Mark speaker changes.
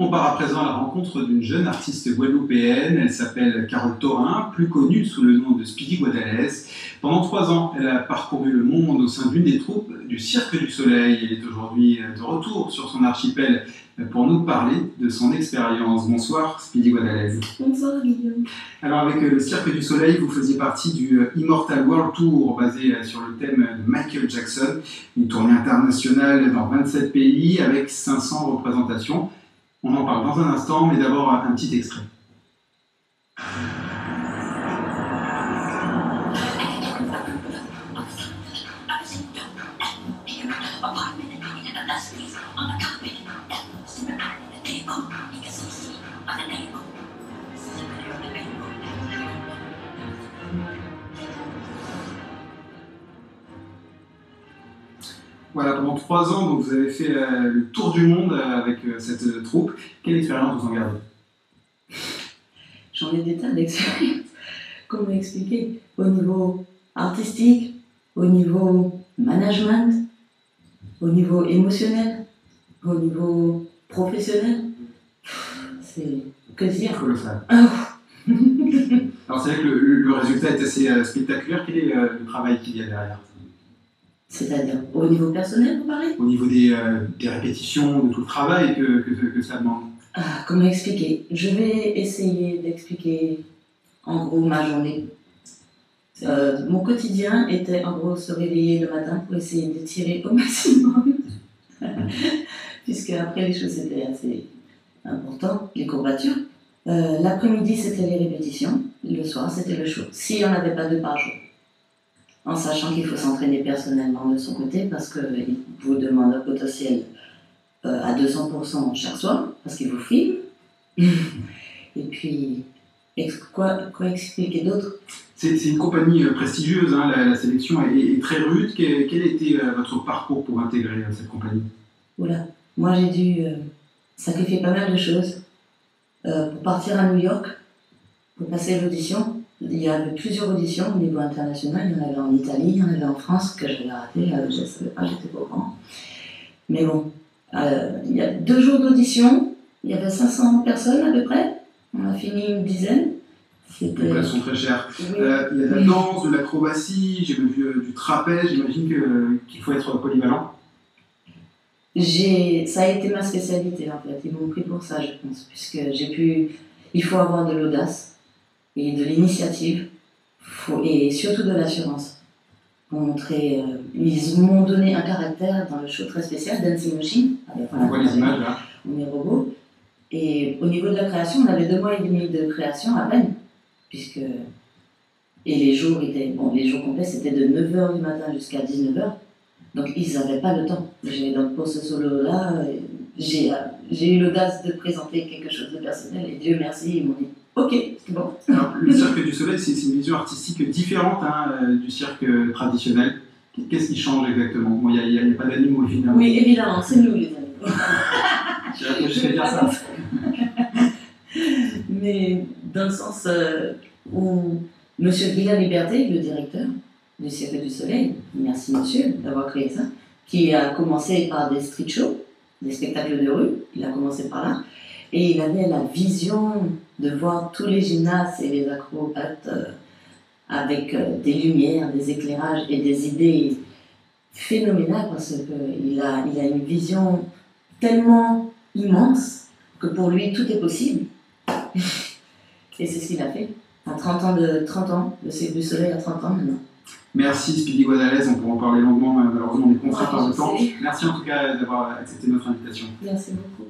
Speaker 1: On part à présent à la rencontre d'une jeune artiste guadeloupéenne. Elle s'appelle Carole Thorin, plus connue sous le nom de Speedy Guadalès. Pendant 3 ans, elle a parcouru le monde au sein d'une des troupes du Cirque du Soleil. Elle est aujourd'hui de retour sur son archipel pour nous parler de son expérience. Bonsoir Speedy Guadalès.
Speaker 2: Bonsoir Guillaume.
Speaker 1: Alors avec le Cirque du Soleil, vous faisiez partie du Immortal World Tour basé sur le thème de Michael Jackson. Une tournée internationale dans 27 pays avec 500 représentations. On en parle dans un instant, mais d'abord un petit extrait. Voilà, pendant 3 ans, donc, vous avez fait le tour du monde avec cette troupe. Quelle expérience vous en gardez?
Speaker 2: J'en ai des tas d'expériences. Comment expliquer? Au niveau artistique, au niveau management, au niveau émotionnel, au niveau professionnel. C'est que dire.
Speaker 1: Colossal.
Speaker 2: Oh.
Speaker 1: Alors c'est vrai que le résultat est assez spectaculaire. Quel est le travail qu'il y a derrière?
Speaker 2: C'est-à-dire, au niveau personnel, vous parlez?
Speaker 1: Au niveau des répétitions, de tout le travail que ça demande.
Speaker 2: Comment expliquer? Je vais essayer d'expliquer en gros ma journée. Mon quotidien était en gros se réveiller le matin pour essayer de tirer au maximum. Puisque après les choses étaient assez importantes, les courbatures. L'après-midi c'était les répétitions, le soir c'était le show. S'il n'y en avait pas 2 par jour. En sachant qu'il faut s'entraîner personnellement de son côté parce qu'il vous demande un potentiel à 200% chaque soir, parce qu'il vous filme. Et puis, quoi expliquer d'autre?
Speaker 1: C'est une compagnie prestigieuse, hein, la sélection est très rude. Quel était votre parcours pour intégrer cette compagnie?
Speaker 2: Oula, moi j'ai dû sacrifier pas mal de choses pour partir à New York, pour passer l'audition. Il y avait plusieurs auditions au niveau international, il y en avait en Italie, il y en avait en France, que j'avais raté, je ne savais pas, j'étais pas au courant. Mais bon, il y a 2 jours d'audition, il y avait 500 personnes à peu près, on a fini une dizaine.
Speaker 1: Les places sont très chères.
Speaker 2: Oui.
Speaker 1: Il y a de la danse, de l'acrobatie, j'ai même vu du trapèze, j'imagine qu'il faut être polyvalent.
Speaker 2: Ça a été ma spécialité en fait, ils m'ont pris pour ça je pense, puisque il faut avoir de l'audace. Et de l'initiative, et surtout de l'assurance. Ils m'ont donné un caractère dans le show très spécial, Dancing Machine.
Speaker 1: On voit les images là.
Speaker 2: On est robots. Et au niveau de la création, on avait 2 mois et demi de création à peine. Et les jours complets, c'était de 9h du matin jusqu'à 19h. Donc ils n'avaient pas le temps. Donc pour ce solo-là, j'ai eu l'audace de présenter quelque chose de personnel. Et Dieu merci, ils m'ont dit ok, c'est bon.
Speaker 1: Alors, le Cirque du Soleil, c'est une vision artistique différente du cirque traditionnel. Qu'est-ce qui change exactement? Bon, il n'y a pas d'animaux évidemment.
Speaker 2: Oui, évidemment, c'est nous les animaux.
Speaker 1: Je vais dire ça.
Speaker 2: Mais dans le sens où M. Guilla Liberté, le directeur du Cirque du Soleil, merci monsieur d'avoir créé ça, qui a commencé par des street shows, des spectacles de rue, il a commencé par là, et il avait la vision de voir tous les gymnastes et les acrobates avec des lumières, des éclairages et des idées phénoménales parce qu'il a une vision tellement immense que pour lui tout est possible. Et c'est ce qu'il a fait. À 30 ans, le Cirque du Soleil a 30 ans maintenant.
Speaker 1: Merci Speedy Guadalès, on pourra en parler longuement, malheureusement on est contraint par le temps. Merci en tout cas d'avoir accepté notre invitation.
Speaker 2: Merci beaucoup.